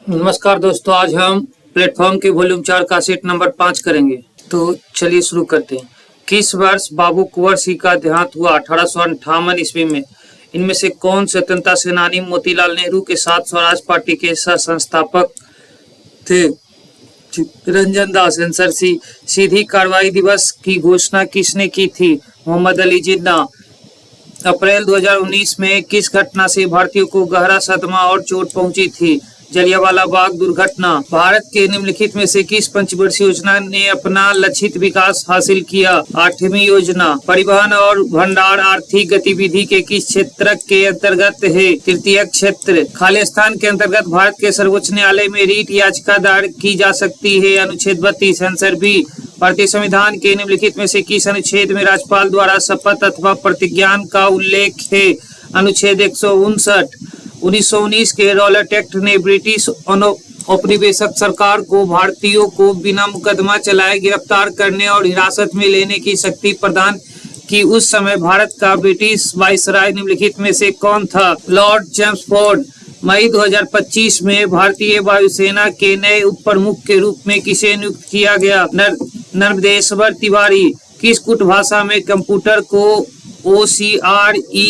नमस्कार दोस्तों, आज हम प्लेटफॉर्म के वॉल्यूम 4 का सेट नंबर 5 करेंगे। तो चलिए शुरू करते हैं। किस वर्ष बाबू कुंवर सिंह का देहांत हुआ? 1858 ईस्वी में। इनमें से कौन स्वतंत्रता सेनानी मोतीलाल नेहरू के साथ स्वराज पार्टी के सह संस्थापक थे? रंजन दास। Answer C. सीधी कार्रवाई दिवस की घोषणा किसने की थी? मोहम्मद अली जिन्ना। अप्रैल 2019 में किस घटना से भारतीयों को गहरा सदमा और चोट पहुंची थी? जलियांवाला बाग दुर्घटना। भारत के निम्नलिखित में से किस पंचवर्षीय योजना ने अपना लक्षित विकास हासिल किया? 8वीं योजना। परिवहन और भंडार आर्थिक गतिविधि के किस क्षेत्र के अंतर्गत है? तृतीय क्षेत्र। खालिस्तान के अंतर्गत भारत के सर्वोच्च न्यायालय में रीट याचिका दायर की जा सकती है? अनुच्छेद 32। Answer B. भारतीय संविधान के निम्नलिखित में से किस अनुच्छेद में राज्यपाल द्वारा शपथ अथवा प्रतिज्ञान का उल्लेख है? अनुच्छेद 159। 1919 के रॉलेट एक्ट ने ब्रिटिश औपनिवेशिक सरकार को भारतीयों को बिना मुकदमा चलाए गिरफ्तार करने और हिरासत में लेने की शक्ति प्रदान की। उस समय भारत का ब्रिटिश वाइसराय निम्नलिखित में से कौन था? Lord Chelmsford. मई 2025 में भारतीय वायुसेना के नए उप प्रमुख के रूप में किसे नियुक्त किया गया? नर्मदेश्वर तिवारी। किस कूट भाषा में कंप्यूटर को OCREPMTU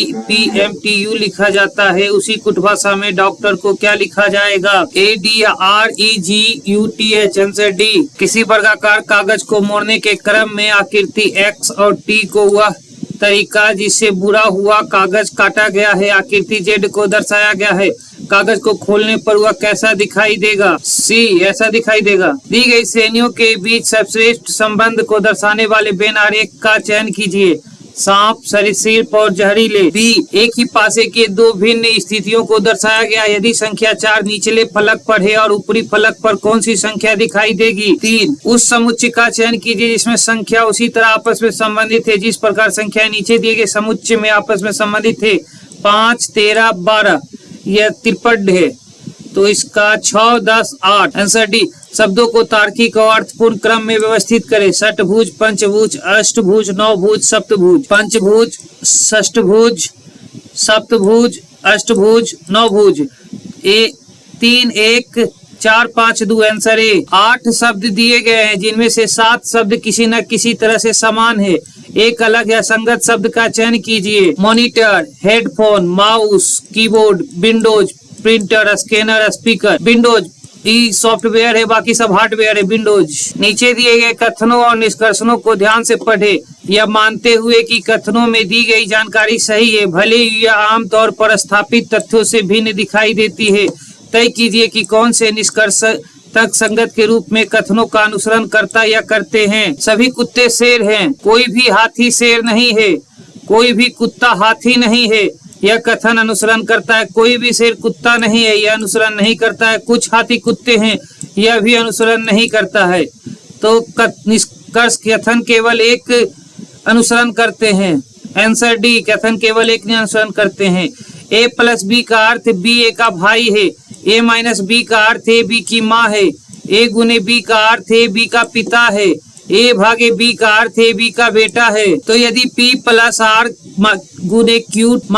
लिखा जाता है? उसी कुट भाषा में डॉक्टर को क्या लिखा जाएगा? ADREGUTH। Answer D. किसी वर्गाकार कागज को मोड़ने के क्रम में आकृति X और T को वह तरीका जिससे बुरा हुआ कागज काटा गया है आकृति Z को दर्शाया गया है। कागज को खोलने पर वह कैसा दिखाई देगा? सी। ऐसा दिखाई देगा। दी गई श्रेणियों के बीच सर्वश्रेष्ठ संबंध को दर्शाने वाले वेन आरेख का चयन कीजिए। सांप, सरीसृप और जहरीले। बी। एक ही पासे के दो भिन्न स्थितियों को दर्शाया गया। यदि संख्या 4 निचले फलक पर है और ऊपरी फलक पर कौन सी संख्या दिखाई देगी? 3। उस समुच्चय का चयन कीजिए जिसमें संख्या उसी तरह आपस में संबंधित है जिस प्रकार संख्या नीचे दिए गए समुच्चय में आपस में संबंधित है। 5, 13, 12 यह त्रिपद है, तो इसका 6, 10, 8। Answer D. शब्दों को तार्किक और अर्थपूर्ण क्रम में व्यवस्थित करें। षटभुज, पंचभुज, अष्टभुज, नवभुज, सप्तभुज। पंचभुज, षष्टभुज, सप्तभुज, अष्टभुज, नवभुज। 3, 1, 4, 5, 2। Answer A. 8 शब्द दिए गए हैं जिनमें से 7 शब्द किसी न किसी तरह से समान है। एक अलग या संगत शब्द का चयन कीजिए। Monitor, headphone, mouse, keyboard, Windows, printer, scanner, speaker. Windows ई सॉफ्टवेयर है, बाकी सब हार्डवेयर है। विंडोज। नीचे दिए गए कथनों और निष्कर्षणों को ध्यान से पढ़े, यह मानते हुए कि कथनों में दी गई जानकारी सही है, भले ही यह आमतौर पर स्थापित तथ्यों से भिन्न दिखाई देती है। तय कीजिए कि कौन से निष्कर्ष तक संगत के रूप में कथनों का अनुसरण करता या करते हैं। सभी कुत्ते शेर हैं, कोई भी हाथी शेर नहीं है, कोई भी कुत्ता हाथी नहीं है, यह कथन अनुसरण करता है। कोई भी शेर कुत्ता नहीं है, यह अनुसरण नहीं करता है। कुछ हाथी कुत्ते हैं, यह भी अनुसरण नहीं करता है। तो निष्कर्ष कथन केवल एक अनुसरण करते हैं। Answer D. कथन केवल एक अनुसरण करते हैं। A + B का अर्थ B A का भाई है। A - B का अर्थ A B की माँ है। A × B का अर्थ A B का पिता है। A/B का अर्थ A B का बेटा है। तो यदि P + R × Q -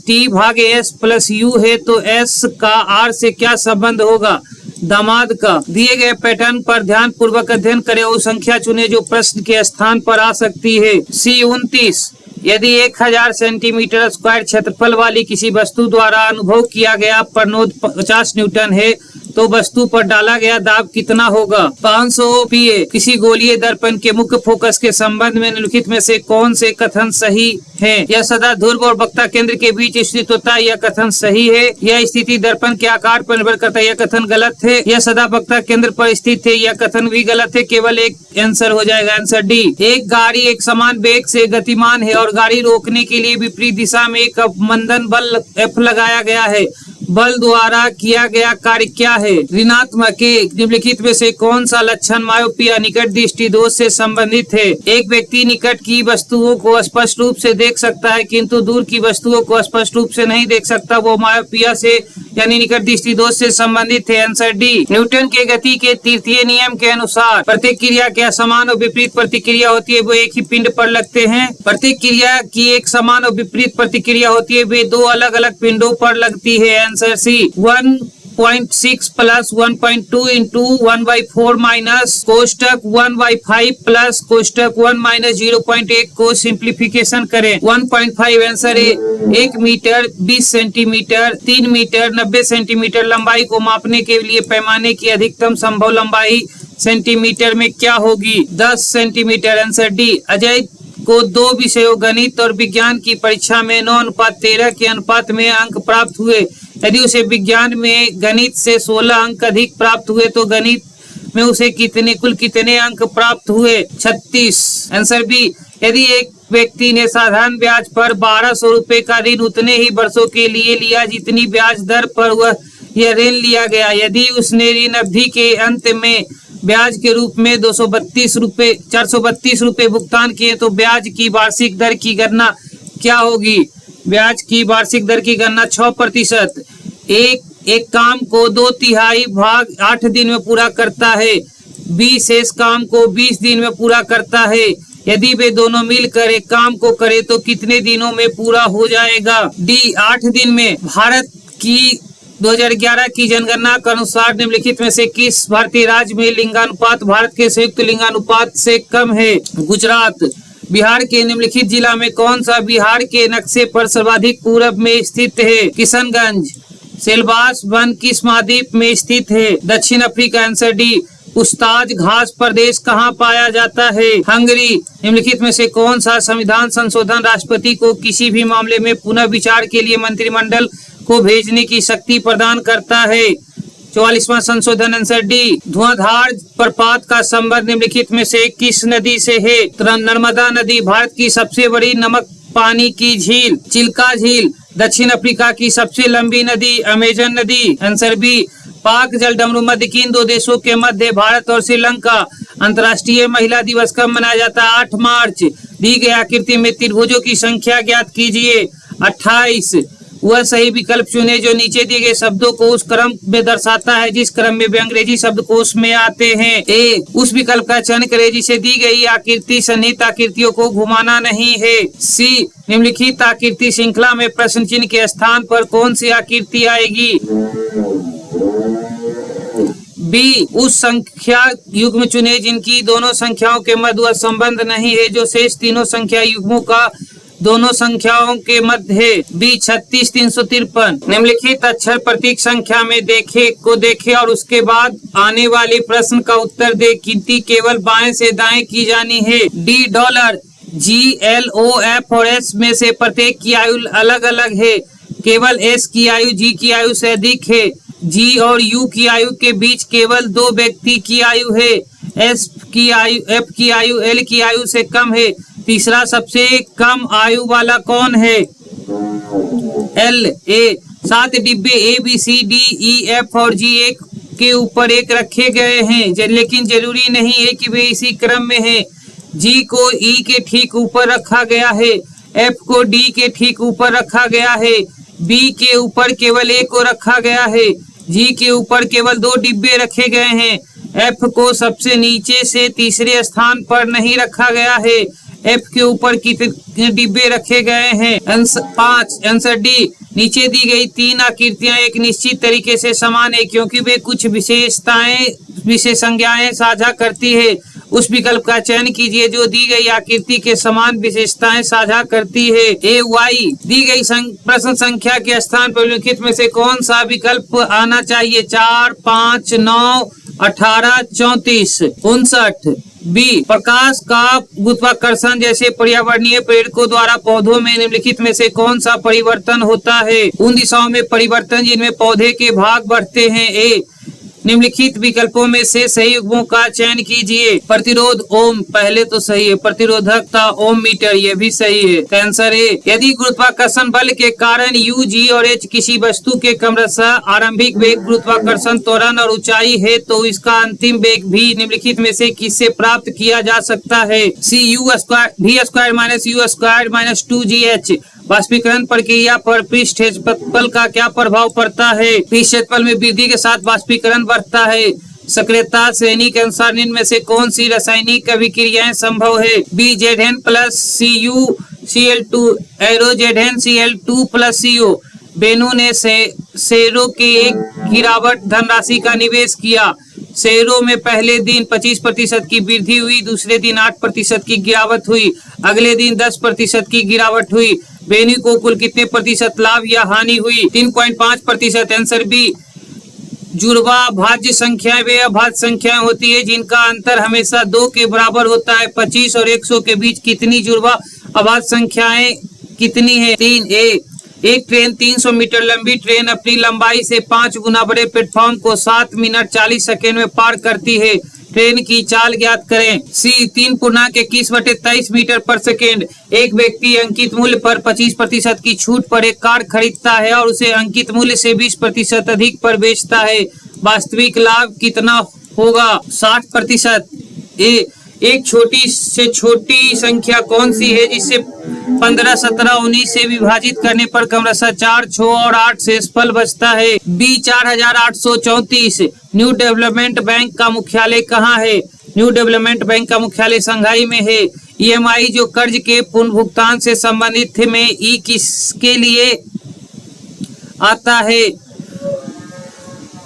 T/S + U है तो S का R से क्या संबंध होगा? दामाद का। दिए गए पैटर्न पर ध्यान पूर्वक अध्ययन करें और संख्या चुने जो प्रश्न के स्थान पर आ सकती है। C 29। यदि 1000 सेंटीमीटर स्क्वायर क्षेत्रफल वाली किसी वस्तु द्वारा अनुभव किया गया प्रनोद 50 न्यूटन है तो वस्तु पर डाला गया दाब कितना होगा? 500 PA। किसी गोलीय दर्पण के मुख्य फोकस के संबंध में निम्नलिखित में से कौन से कथन सही है? यह सदा ध्रुव और वक्ता केंद्र के बीच स्थित होता है, यह कथन सही है। यह स्थिति दर्पण के आकार पर निर्भर करता है, यह कथन गलत है। यह सदा वक्ता केंद्र पर स्थित है, यह कथन भी गलत है। केवल एक आंसर हो जाएगा। Answer D. एक गाड़ी एक समान वेग से गतिमान है और गाड़ी रोकने के लिए विपरीत दिशा में एक अवमंदन बल F लगाया गया है। बल द्वारा किया गया कार्य क्या है? ऋणात्मक। निम्नलिखित में से कौन सा लक्षण मायोपिया निकट दृष्टि दोष से संबंधित है? एक व्यक्ति निकट की वस्तुओं को स्पष्ट रूप से देख सकता है किंतु दूर की वस्तुओं को स्पष्ट रूप से नहीं देख सकता, वो मायोपिया से यानी निकट दृष्टि दोष से संबंधित है। Answer D. न्यूटन के गति के तृतीय नियम के अनुसार प्रतिक्रिया क्या समान और विपरीत प्रतिक्रिया होती है? वो एक ही पिंड पर लगते हैं। प्रतिक्रिया की एक समान और विपरीत प्रतिक्रिया होती है, वे दो अलग अलग पिंडों पर लगती है। Answer C. 1 1.6 plus 1.2 into 1/4 minus कोष्टक 1/5 प्लस कोष्टक 1 माइनस 0.1 को सिंप्लीफिकेशन करें। 1.5 आंसर है। 1 मीटर 20 सेंटीमीटर, 3 मीटर 90 सेंटीमीटर लंबाई को मापने के लिए पैमाने की अधिकतम संभव लंबाई सेंटीमीटर में क्या होगी? 10 सेंटीमीटर। Answer D. अजय को 2 विषयों गणित और विज्ञान की परीक्षा में 9:13 के अनुपात में अंक प्राप्त हुए। यदि उसे विज्ञान में गणित से 16 अंक अधिक प्राप्त हुए तो गणित में उसे कुल कितने अंक प्राप्त हुए? 36। Answer B. यदि एक व्यक्ति ने साधारण ब्याज पर 1200 रुपए का ऋण उतने ही वर्षों के लिए लिया जितनी ब्याज दर पर वह यह ऋण लिया गया, यदि उसने ऋण अवधि के अंत में ब्याज के रूप में 432 रुपए भुगतान किए तो ब्याज की वार्षिक दर की गणना क्या होगी? ब्याज की वार्षिक दर की गणना 6%। एक काम को 2/3 भाग 8 दिन में पूरा करता है। बी शेष काम को 20 दिन में पूरा करता है। यदि वे दोनों मिलकर एक काम को करे तो कितने दिनों में पूरा हो जाएगा? डी 8 दिन में। भारत की 2011 की जनगणना के अनुसार निम्नलिखित में से किस भारतीय राज्य में लिंगानुपात भारत के संयुक्त लिंगानुपात से कम है? गुजरात। बिहार के निम्नलिखित जिला में कौन सा बिहार के नक्शे पर सर्वाधिक पूरब में स्थित है? किशनगंज। सेल्बास वन किस महाद्वीप में स्थित है? दक्षिण अफ्रीका। Answer D. उस्ताद घास प्रदेश कहाँ पाया जाता है? हंगरी। निम्नलिखित में से कौन सा संविधान संशोधन राष्ट्रपति को किसी भी मामले में पुनः विचार के लिए मंत्रिमंडल को भेजने की शक्ति प्रदान करता है? 44वां संशोधन। Answer D. धुआंधार प्रपात का संबंध निम्नलिखित में से किस नदी से है? नर्मदा नदी। भारत की सबसे बड़ी नमक पानी की झील? चिल्का झील। दक्षिण अफ्रीका की सबसे लंबी नदी? अमेजन नदी। Answer B. पाक जलडमरू मध्य किन 2 देशों के मध्य भारत और श्रीलंका? अंतर्राष्ट्रीय महिला दिवस कब मनाया जाता है? 8 मार्च। दी गई आकृति में त्रिभुजों की संख्या ज्ञात कीजिए। 28। वह सही विकल्प चुने जो नीचे दिए गए शब्दों को उस क्रम में दर्शाता है जिस क्रम में वे अंग्रेजी शब्दकोश में आते हैं। ए उस विकल्प का चयन करें जिसे दी गई आकृति सन्निहित आकृतियों को घुमाना नहीं है। सी निम्नलिखित आकृति श्रृंखला में प्रश्न चिन्ह के स्थान पर कौन सी आकृति आएगी? बी उस संख्या युग्म चुने जिनकी दोनों संख्याओं के मध्य वह संबंध नहीं है जो शेष तीनों संख्या युग्मों का दोनों संख्याओं के मध्य है। बी 36 353। निम्नलिखित अक्षर प्रतीक संख्या में देखे और उसके बाद आने वाले प्रश्न का उत्तर दे। गिनती केवल बाएं से दाएं की जानी है। D dollar. G L O F और एस में से प्रत्येक की आयु अलग अलग है। केवल एस की आयु जी की आयु से अधिक है। जी और यू की आयु के बीच केवल 2 व्यक्ति की आयु है। एफ की आयु एल की आयु से कम है। तीसरा सबसे कम आयु वाला कौन है? एल। ए 7 डिब्बे A B C D E F और जी एक के ऊपर एक रखे गए हैं लेकिन जरूरी नहीं है कि वे इसी क्रम में हैं। जी को ई के ठीक ऊपर रखा गया है। एफ को डी के ठीक ऊपर रखा गया है। बी के ऊपर केवल ए को रखा गया है। जी के ऊपर केवल 2 डिब्बे रखे गए हैं। एफ को सबसे नीचे से तीसरे स्थान पर नहीं रखा गया है। एफ के ऊपर कितने डिब्बे रखे गए हैं? 5। Answer D. नीचे दी गई 3 आकृतियां एक निश्चित तरीके से समान है क्योंकि वे कुछ विशेषज्ञताएं साझा करती है। उस विकल्प का चयन कीजिए जो दी गई आकृति के समान विशेषताएं साझा करती है। ए वाई। दी गई प्रश्न संख्या के स्थान पर निम्नलिखित में से कौन सा विकल्प आना चाहिए? 4, 5, 9, 18, 34, 59। बी प्रकाश का गुरुत्वाकर्षण जैसे पर्यावरणीय प्रेरकों द्वारा पौधों में निम्नलिखित में से कौन सा परिवर्तन होता है? उन दिशाओं में परिवर्तन जिनमें पौधे के भाग बढ़ते हैं। ए निम्नलिखित विकल्पों में से सही युग्मों का चयन कीजिए। प्रतिरोध ओम पहले तो सही है। प्रतिरोधकता ओम मीटर ये भी सही है। आंसर है। यदि गुरुत्वाकर्षण बल के कारण यू जी और एच किसी वस्तु के क्रमशः आरंभिक वेग गुरुत्वाकर्षण त्वरण और ऊंचाई है तो इसका अंतिम वेग भी निम्नलिखित में से किससे प्राप्त किया जा सकता है? सी यू स्क्वायर भी square minus you square minus 2gh। वाष्पीकरण प्रक्रिया पर पृष्ठ क्षेत्रफल का क्या प्रभाव पड़ता है? पृष्ठ क्षेत्रफल में वृद्धि के साथ वाष्पीकरण बढ़ता है। सक्रियता श्रेणी के अनुसार निम्न में से कौन सी रासायनिक अभिक्रियाएं संभव है? B Zn plus Cu Cl2 arrow Zn Cl2 plus Co। Benu ने शेयरों की एक गिरावट धनराशि का निवेश किया। शेयरों में पहले दिन 25% की वृद्धि हुई, दूसरे दिन 8% की गिरावट हुई, अगले दिन 10% की गिरावट हुई। वेन्यू को कुल कितने प्रतिशत लाभ या हानि हुई? 3.5%। Answer B. जुड़वा भाज्य संख्याएं वे अभाज्य संख्याएं होती है जिनका अंतर हमेशा 2 के बराबर होता है। 25 और 100 के बीच कितनी जुड़वा अभाज्य संख्याएं कितनी है? 3। एक ट्रेन 300 मीटर लंबी ट्रेन अपनी लंबाई से 5 गुना बड़े प्लेटफॉर्म को 7 मिनट 40 सेकेंड में पार करती है। ट्रेन की चाल ज्ञात करें। सी 3.21/23 मीटर पर सेकेंड। एक व्यक्ति अंकित मूल्य पर 25% की छूट पर एक कार खरीदता है और उसे अंकित मूल्य से 20% अधिक पर बेचता है। वास्तविक लाभ कितना होगा? 60%। एक छोटी से छोटी संख्या कौन सी है जिसे 15, 17, 19 से विभाजित करने पर क्रमशः 4, 6 और 8 शेषफल बचता है? बी 4834। न्यू डेवलपमेंट बैंक का मुख्यालय कहाँ है? न्यू डेवलपमेंट बैंक का मुख्यालय शंघाई में है। ईएमआई जो कर्ज के पुनर्भुगतान से संबंधित में ई किसके लिए आता है?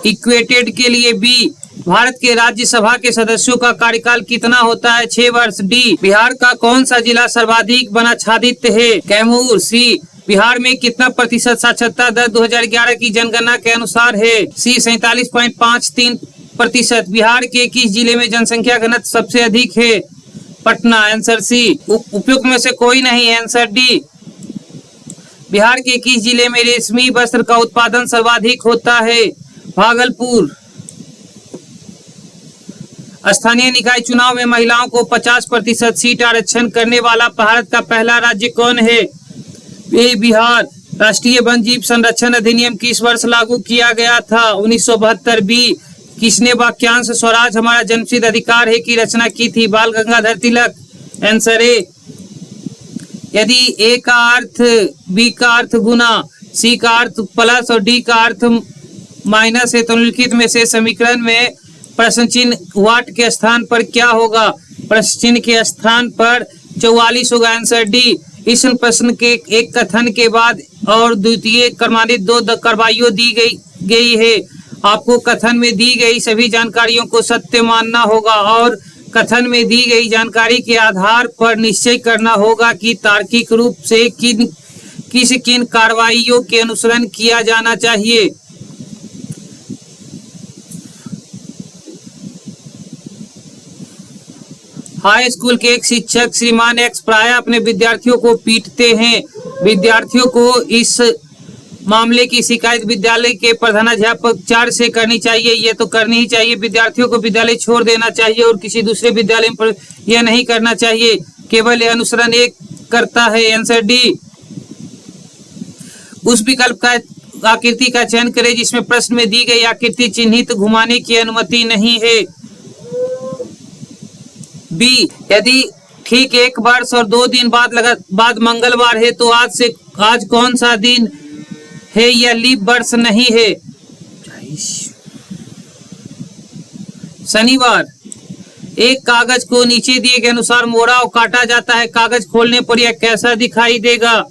इक्वेटेड के लिए। बी भारत के राज्यसभा के सदस्यों का कार्यकाल कितना होता है? 6 वर्ष। डी बिहार का कौन सा जिला सर्वाधिक वनाच्छादित है? कैमूर। सी बिहार में कितना प्रतिशत साक्षरता दर 2011 की जनगणना के अनुसार है? सी 47.53%। बिहार के किस जिले में जनसंख्या घनत्व सबसे अधिक है? पटना। Answer C. उपयुक्त में से कोई नहीं। Answer D. बिहार के किस जिले में रेशमी वस्त्र का उत्पादन सर्वाधिक होता है? भागलपुर। स्थानीय निकाय चुनाव में महिलाओं को 50% सीट आरक्षण करने वाला भारत का पहला राज्य कौन है? ए बिहार। राष्ट्रीय वन्यजीव संरक्षण अधिनियम किस वर्ष लागू किया गया था? 1972। बी किसने वाक्यांश स्वराज हमारा जन्मसिद्ध अधिकार है की रचना की थी? बाल गंगाधर तिलक। Answer A. यदि ए का अर्थ बी का अर्थ गुना, सी का अर्थ प्लस और डी का अर्थ माइनस है तो निम्नलिखित में से समीकरण में प्रश्न चिन्ह वाट के स्थान पर क्या होगा? प्रश्न चिन्ह के स्थान पर 44 होगा। Answer D. इस प्रश्न के एक कथन के बाद और द्वितीय क्रमांकित 2 कार्रवाइयों दी गई है। आपको कथन में दी गई सभी जानकारियों को सत्य मानना होगा और कथन में दी गई जानकारी के आधार पर निश्चय करना होगा कि तार्किक रूप से किन कार्रवाइयों के अनुसरण किया जाना चाहिए। हाई स्कूल के एक शिक्षक श्रीमान एक्स प्रायः अपने विद्यार्थियों को पीटते हैं। विद्यार्थियों को इस मामले की शिकायत विद्यालय के प्रधानाध्यापक से करनी चाहिए। ये तो करनी ही चाहिए। विद्यार्थियों को विद्यालय छोड़ देना चाहिए और किसी दूसरे विद्यालय पर यह नहीं करना चाहिए। केवल यह अनुसरण एक करता है। Answer D. उस विकल्प का आकृति का चयन करें जिसमें प्रश्न में दी गई आकृति चिन्हित घुमाने की अनुमति नहीं है। बी यदि ठीक 1 वर्ष और 2 दिन बाद मंगलवार है तो आज कौन सा दिन है? यह लीप वर्ष नहीं है। शनिवार। एक कागज को नीचे दिए गए अनुसार मोड़ा और काटा जाता है। कागज खोलने पर यह कैसा दिखाई देगा?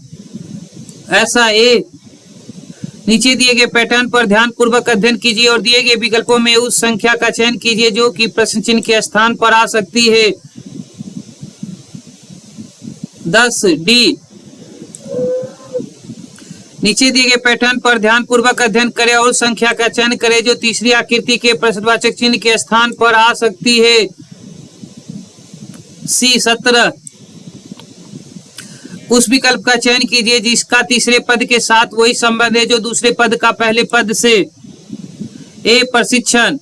ऐसा। ए नीचे दिए गए पैटर्न पर ध्यान पूर्वक अध्ययन कीजिए और दिए गए विकल्पों में उस संख्या का चयन कीजिए जो कि प्रश्न चिन्ह के स्थान पर आ सकती है। 10। डी नीचे दिए गए पैटर्न पर ध्यान पूर्वक अध्ययन करें और संख्या का चयन करें जो तीसरी आकृति के प्रश्नवाचक चिन्ह के स्थान पर आ सकती है। सी 17। उस विकल्प का चयन कीजिए जिसका तीसरे पद के साथ वही संबंध है जो दूसरे पद का पहले पद से। ए प्रशिक्षण।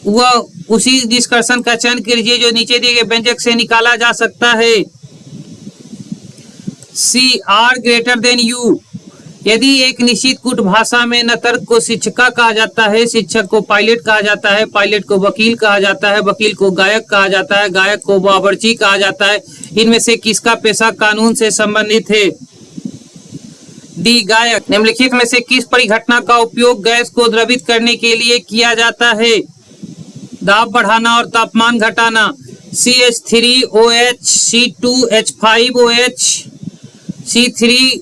वह उसी निष्कर्षण का चयन कीजिए जो नीचे दिए गए व्यंजक से निकाला जा सकता है। C R greater than U. यदि एक निश्चित कूट भाषा में नतर्क को शिक्षिका कहा जाता है, शिक्षक को पायलट कहा जाता है, पायलट को वकील कहा जाता है, वकील को गायक कहा जाता है, गायक को बावर्ची कहा जाता है, इनमें से किसका पेशा कानून से संबंधित है? डी गायक। निम्नलिखित में से किस परिघटना का उपयोग गैस को द्रवित करने के लिए किया जाता है? दाब बढ़ाना और तापमान घटाना। CH3OH, C2H5OH, C3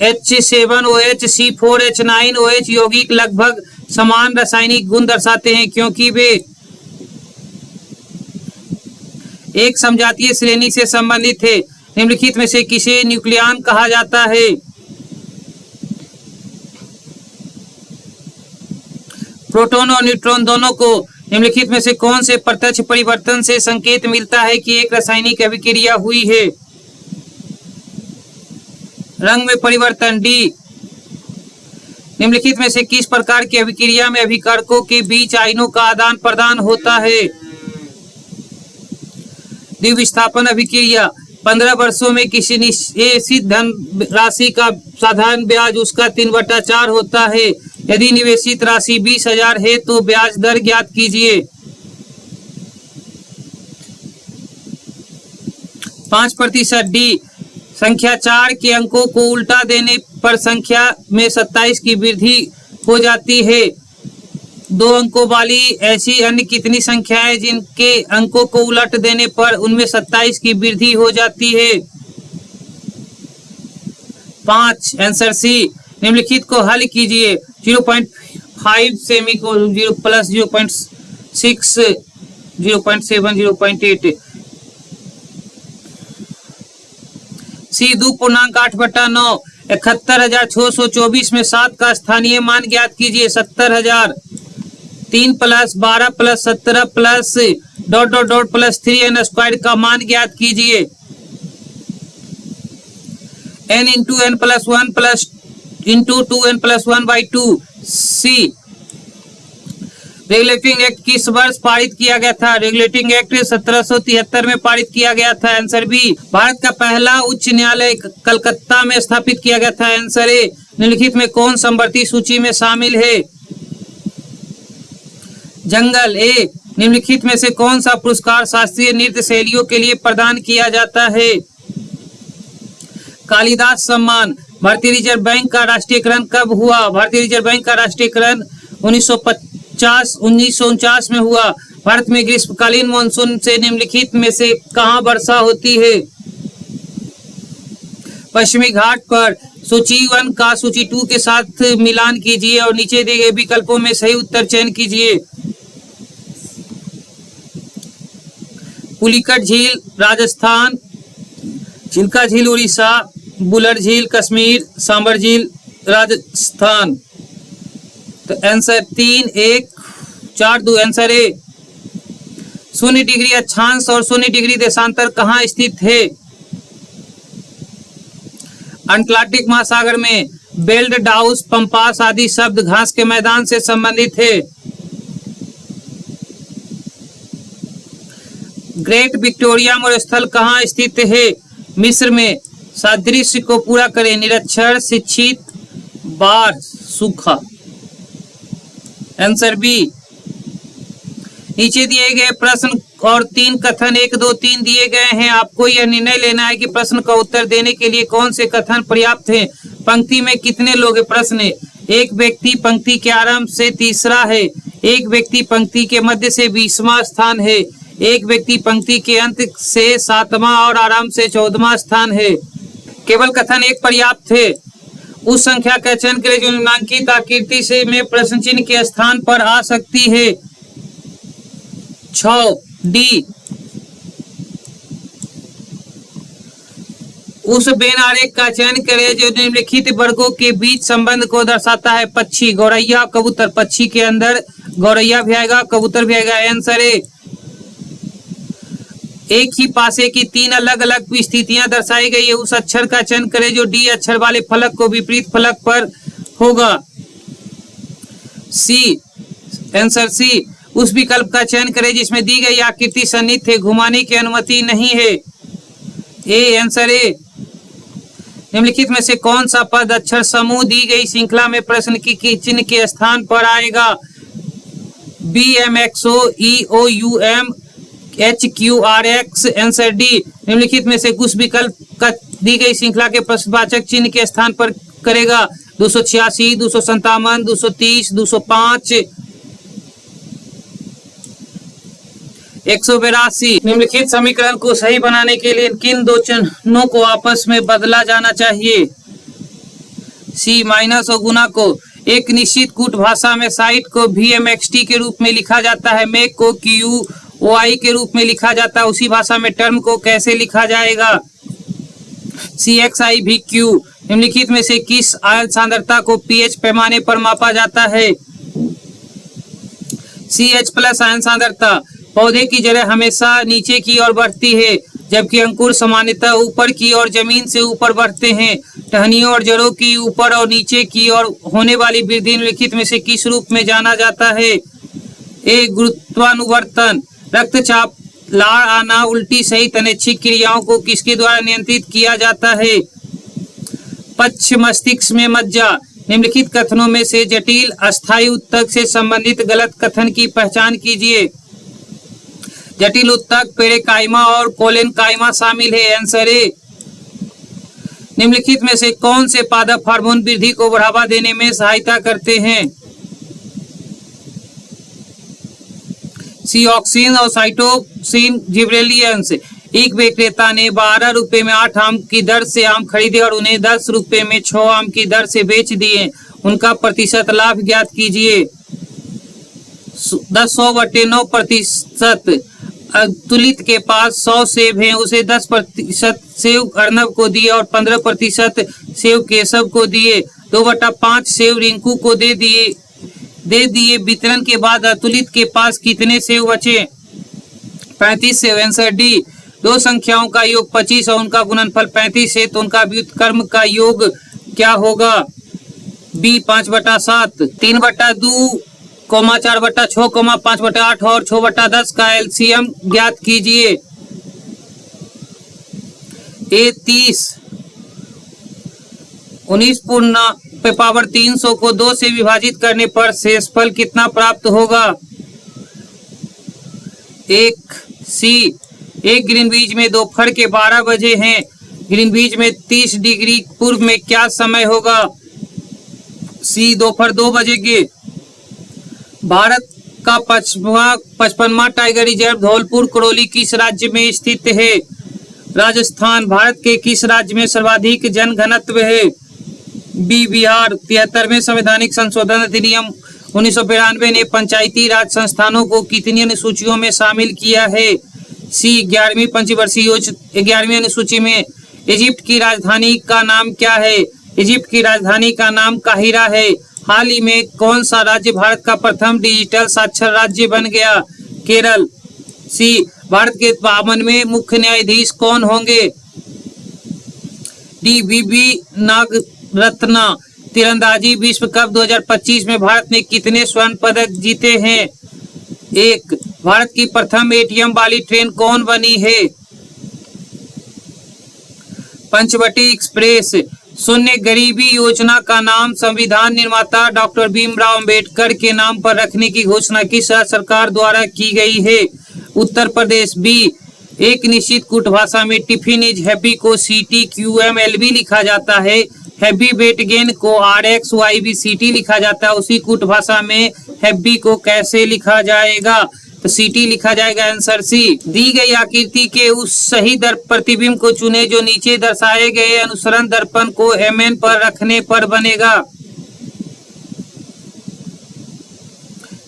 H7OH C4H9OH यौगिक लगभग समान रासायनिक गुण दर्शाते हैं क्योंकि वे एक समजातीय श्रेणी से संबंधित है। निम्नलिखित में से किसे न्यूक्लियन कहा जाता है? प्रोटॉन और न्यूट्रॉन दोनों को। निम्नलिखित में से कौन से प्रत्यक्ष परिवर्तन से संकेत मिलता है कि एक रासायनिक अभिक्रिया हुई है? रंग में परिवर्तन। डी। निम्नलिखित में से किस प्रकार की अभिक्रिया में अभिकारकों के बीच आयनों का आदान प्रदान होता है? द्विविस्थापन अभिक्रिया। 15 वर्षों में किसी निवेशित धन राशि का साधारण ब्याज उसका 3/4 होता है। यदि निवेशित राशि 20,000 है तो ब्याज दर ज्ञात कीजिए। 5%। डी। संख्या 4 के अंकों को उल्टा देने पर संख्या में 27 की वृद्धि हो जाती है। 2 अंकों वाली ऐसी अन्य कितनी संख्याएं जिनके अंकों को उलट देने पर उनमें 27 की वृद्धि हो जाती है? 5। Answer C. निम्नलिखित को हल कीजिए। 0.5 सेमी को 0 प्लस 0.6 0.7 0.8। सी। 2.8/9 71,624 में 7 का स्थानीय मान ज्ञात कीजिए। 70,000। 3 + 12 + 17 प्लस ... प्लस 3n² का मान ज्ञात कीजिए। n × n + 1 plus × 2n + 1/2। सी। रेगुलेटिंग एक्ट किस वर्ष पारित किया गया था? रेगुलेटिंग एक्ट 1773 में पारित किया गया था। Answer B. भारत का पहला उच्च न्यायालय कलकत्ता में स्थापित किया गया था। Answer A. निम्नलिखित में कौन समवर्ती सूची में शामिल है? जंगल। ए। निम्नलिखित में से कौन सा पुरस्कार शास्त्रीय नृत्य शैलियों के लिए प्रदान किया जाता है? कालिदास सम्मान। भारतीय रिजर्व बैंक का राष्ट्रीयकरण कब हुआ? भारतीय रिजर्व बैंक का राष्ट्रीयकरण 1949 में हुआ। भारत में ग्रीष्मकालीन मानसून से निम्नलिखित में से कहां वर्षा होती है? पश्चिमी घाट पर। सूची 1 का सूची 2 के साथ मिलान कीजिए और नीचे दिए गए विकल्पों में सही उत्तर चयन कीजिए। पुलिकट झील राजस्थान, चिल्का झील उड़ीसा, बुलर झील कश्मीर, सांबर झील राजस्थान। तो आंसर 3 1 4 2। Answer A. 0 डिग्री अक्षांश और 0 डिग्री देशांतर कहाँ स्थित है? अटलांटिक महासागर में। बेल्ट, डाउस, पंपास आदि शब्द घास के मैदान से संबंधित है। ग्रेट विक्टोरिया मरुस्थल कहाँ स्थित है? मिस्र में। सादृश्य को पूरा करें। निरक्षर, शिक्षित, बाढ़, सूखा। Answer B. नीचे दिए गए प्रश्न और 3 कथन 1 2 3 दिए गए हैं। आपको यह निर्णय लेना है कि प्रश्न का उत्तर देने के लिए कौन से कथन पर्याप्त हैं। पंक्ति में कितने लोग हैं? प्रश्न है। एक व्यक्ति पंक्ति के आरंभ से तीसरा है। एक व्यक्ति पंक्ति के मध्य से 20वां स्थान है। एक व्यक्ति पंक्ति के अंत से 7वां और आरंभ से 14वां स्थान है। केवल कथन 1 पर्याप्त है। उस संख्या का चयन करें जो निम्नांकित आकृति से में प्रश्न चिन्ह के स्थान पर आ सकती है। 6 डी। उस बेन आरेख का चयन करें जो निम्नलिखित वर्गों के बीच संबंध को दर्शाता है। पक्षी, गौरैया, कबूतर। पक्षी के अंदर गौरैया भी आएगा, कबूतर भी आएगा। Answer A. एक ही पासे की 3 अलग अलग स्थितियां दर्शाई गई है। उस अक्षर का चयन करें जो डी अक्षर वाले फलक को विपरीत फलक पर होगा। सी। Answer C. उस विकल्प का चयन करें जिसमें दी गई आकृति सन्निहित है, घुमाने की अनुमति नहीं है। ए। Answer A. निम्नलिखित में से कौन सा पद अक्षर समूह दी गई श्रृंखला में प्रश्न की चिन्ह के स्थान पर आएगा? B M X O E O U M H Q R X. Answer D. निम्नलिखित में से कुछ विकल्प का दी गई श्रृंखला के प्रश्नवाचक चिन्ह के स्थान पर करेगा? 286 257 230 205 182। निम्नलिखित समीकरण को सही बनाने के लिए किन दो चिन्हों को आपस में बदला जाना चाहिए? सी माइनस और गुना को एक निश्चित कूट भाषा में साइट को VMXT के रूप में लिखा जाता है, मेक को QOI के रूप में लिखा जाता है। उसी भाषा में टर्म को कैसे लिखा जाएगा? CXIVQ। निम्नलिखित में से किस आयन सांद्रता को pH पैमाने पर मापा जाता है? CH+ आयन सांद्रता। पौधे की जड़ें हमेशा नीचे की ओर बढ़ती है, जबकि अंकुर सामान्यतः ऊपर की ओर जमीन से ऊपर बढ़ते हैं। टहनियों और जड़ों की ऊपर और नीचे की ओर होने वाली वृद्धि निम्नलिखित में से किस रूप में जाना जाता है? ए गुरुत्वानुवर्तन। रक्तचाप, लार आना, उल्टी सहित अनैच्छिक क्रियाओं को किसके द्वारा नियंत्रित किया जाता है? पक्ष मस्तिष्क में मज्जा। निम्नलिखित कथनों में से जटिल अस्थायी उत्तक से संबंधित गलत कथन की पहचान कीजिए। जटिल उत्तक पेरेकाइमा और कोलेनकाइमा शामिल है। Answer A. निम्नलिखित में से कौन से पादप हार्मोन वृद्धि को बढ़ावा देने में सहायता करते हैं? सी ऑक्सिन और साइटोसिन जिबरेलियंस। एक विक्रेता ने 12 रुपए में 8 आम की दर से आम खरीदे और उन्हें 10 रुपए में 6 आम की दर से बेच दिए। उनका प्रतिशत लाभ ज्ञात कीजिए। 100/9%। तुलित के पास 100 सेब हैं, उसे 10% सेब अर्नब को दिए और 15% सेब केशव को दिए। 2/5 सेब रिंकू को दे दिए। वितरण के बाद अतुलित के पास कितने सेब बचे? 35 सेब। Answer D. दो संख्याओं का योग 25 और उनका गुणनफल 35 है, तो उनका व्युत्क्रम का योग क्या होगा? बी 5/7। 3/2, 4/6, 5/8 और 6/10 का एलसीएम ज्ञात कीजिए। ए 30। 19⁻³ को 2 से विभाजित करने पर शेषफल कितना प्राप्त होगा? 1 सी। एक ग्रीनविच में दोपहर के 12 बजे हैं। ग्रीनविच में 30 डिग्री पूर्व में क्या समय होगा? सी दोपहर 2 बजे के। भारत का 55वां टाइगर रिजर्व धौलपुर करौली किस राज्य में स्थित है? राजस्थान। भारत के किस राज्य में सर्वाधिक जनघनत्व है? बी बिहार। 73वें संवैधानिक संशोधन अधिनियम 1992 ने पंचायती राज संस्थानों को कितनी अनुसूचियों में शामिल किया है? सी 11वीं पंचवर्षीय 11वीं अनुसूची में। इजिप्ट की राजधानी का नाम क्या है? इजिप्ट की राजधानी का नाम काहिरा है। हाल ही में कौन सा राज्य भारत का प्रथम डिजिटल साक्षर राज्य बन गया? केरल। सी भारत के 52वें मुख्य न्यायाधीश कौन होंगे? डी वीवी नागरत्ना। तीरंदाजी विश्व कप 2025 में भारत ने कितने स्वर्ण पदक जीते हैं? 1। भारत की प्रथम एटीएम वाली ट्रेन कौन बनी है? पंचवटी एक्सप्रेस। शून्य गरीबी योजना का नाम संविधान निर्माता डॉक्टर भीमराव अंबेडकर के नाम पर रखने की घोषणा किस सरकार द्वारा की गई है? उत्तर प्रदेश। बी। एक निश्चित कूट भाषा में टिफिन इज हैप्पी को CTQMLB लिखा जाता है। हैप्पी वेट गेन को RXYBCT लिखा जाता है। उसी कूट भाषा में हैप्पी को कैसे लिखा जाएगा? तो CT लिखा जाएगा। Answer C. दी गई आकृति के उस सही प्रतिबिंब को चुने जो नीचे दर्शाए गए अनुसरण दर्पण को MN पर रखने पर बनेगा।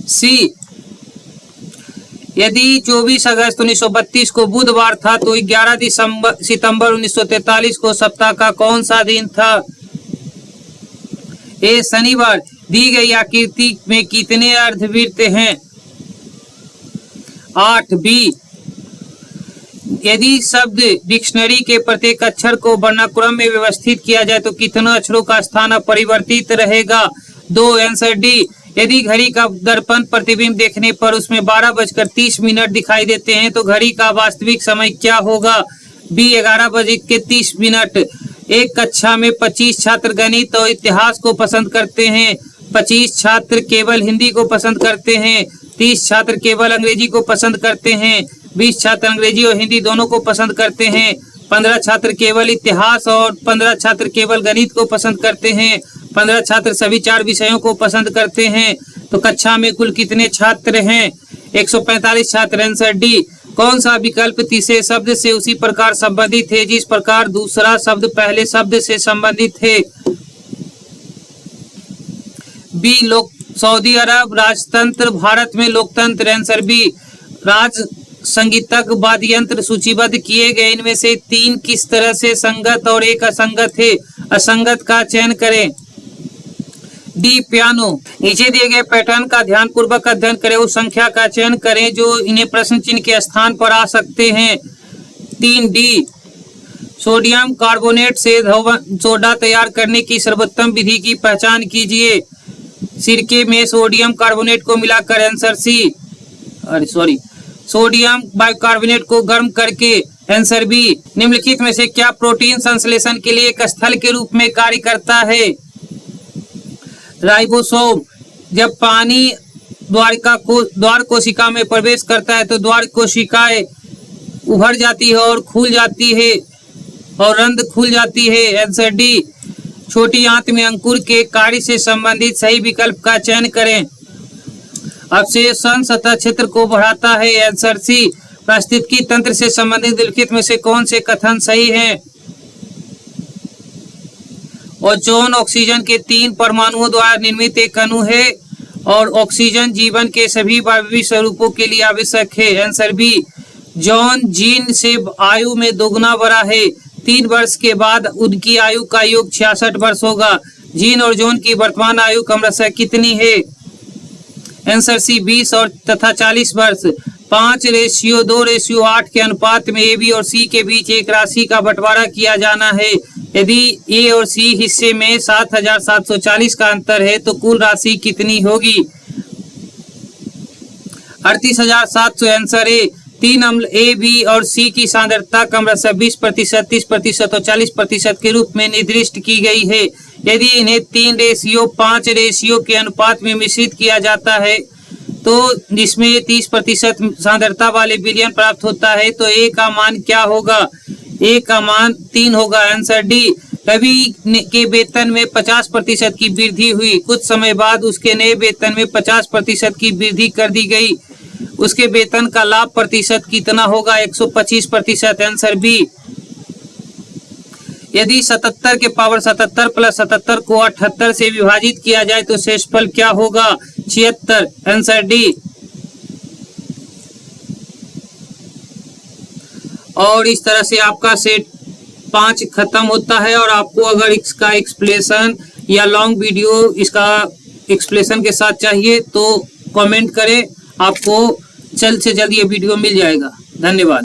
सी। यदि 24 अगस्त 1932 को बुधवार था तो 11 सितंबर 1943 को सप्ताह का कौन सा दिन था? ए शनिवार। दी गई आकृति में कितने अर्धवृत्त हैं? 8। बी। यदि शब्द डिक्शनरी के प्रत्येक अक्षर को वर्णानुक्रम में व्यवस्थित किया जाए तो कितने अक्षरों का स्थान अपरिवर्तित रहेगा? 2। Answer D. यदि घड़ी का दर्पण प्रतिबिंब देखने पर उसमें 12:30 दिखाई देते हैं तो घड़ी का वास्तविक समय क्या होगा? बी 11:30। एक कक्षा में 25 छात्र गणित और इतिहास को पसंद करते हैं। 25 छात्र केवल हिंदी को पसंद करते हैं। 30 छात्र केवल अंग्रेजी को पसंद करते हैं। 20 छात्र अंग्रेजी और हिंदी दोनों को पसंद करते हैं। 15 छात्र केवल इतिहास और 15 छात्र केवल गणित को पसंद करते हैं। 15 छात्र सभी 4 विषयों को पसंद करते हैं। तो कक्षा में कुल कितने छात्र हैं? 145 छात्र। Answer D. कौन सा विकल्प तीसरे शब्द से उसी प्रकार संबंधित है जिस प्रकार दूसरा शब्द पहले शब्द से संबंधित है? बी सऊदी अरब राजतंत्र, भारत में लोकतंत्र। आंसर बी राज संगीतज्ञ वाद्य यंत्र सूचीबद्ध किए गए इनमें से 3 किस तरह से संगत और एक असंगत है, असंगत का चयन करें। D piano. नीचे दिए गए पैटर्न का ध्यानपूर्वक अध्ययन करें, उस संख्या का चयन करें जो इन्हें प्रश्न चिन्ह के स्थान पर आ सकते हैं। 3 डी सोडियम कार्बोनेट से सोडा तैयार करने की सर्वोत्तम विधि की पहचान कीजिए। सिरके में सोडियम कार्बोनेट को मिलाकर। आंसर सी सोडियम बाइकार्बोनेट को गर्म करके। आंसर बी निम्नलिखित में से क्या प्रोटीन संश्लेषण के लिए एक स्थल के रूप में कार्य करता है। राइबोसोम। जब पानी द्वार कोशिका में प्रवेश करता है तो द्वार कोशिकाएं उभर जाती है और खुल जाती है और रंध्र खुल जाती है। आंसर डी छोटी आंत में अंकुर के कार्य से संबंधित सही विकल्प का चयन करें। अवशेषण सतह क्षेत्र को बढ़ाता है। आंसर सी पारिस्थितिकी तंत्र से संबंधित निम्नलिखित में से कौन से कथन सही हैं। ओजोन ऑक्सीजन के 3 परमाणुओं द्वारा निर्मित एक अणु है और ऑक्सीजन जीवन के सभी वायवीय स्वरूपों के लिए आवश्यक है। आंसर बी जॉन जीन से आयु में दोगुना बड़ा है। 3 वर्ष के बाद उनकी आयु का योग 66 वर्ष होगा। जीन और जॉन की वर्तमान आयु क्रमशः कितनी है। आंसर सी 20 और तथा 40 वर्ष। 5:2:8 के अनुपात में ए बी और सी के बीच एक राशि का बंटवारा किया जाना है। यदि ए और सी हिस्से में 7,740 का अंतर है तो कुल राशि कितनी होगी। 38,700। आंसर ए 3 अम्ल ए बी और सी की सांद्रता क्रमशः 20%, 30% और 40% के रूप में निर्दिष्ट की गई है। यदि इन्हें 3:5 के अनुपात में मिश्रित किया जाता है तो जिसमें 30% सांद्रता वाले विलयन प्राप्त होता है तो ए का मान क्या होगा। ए का मान 3 होगा। आंसर डी रवि के वेतन में 50% की वृद्धि हुई। कुछ समय बाद उसके नए वेतन में 50% की वृद्धि कर दी गई। उसके वेतन का लाभ प्रतिशत कितना होगा। 125%। आंसर बी यदि 77 के पावर 77 प्लस 77 को 78 से विभाजित किया जाए तो शेषफल क्या होगा। 76। Answer D. और इस तरह से आपका सेट 5 खत्म होता है। और आपको अगर इसका एक्सप्लेनेशन या लॉन्ग वीडियो इसका एक्सप्लेनेशन के साथ चाहिए तो कमेंट करें, आपको जल्द से जल्द ये वीडियो मिल जाएगा। धन्यवाद।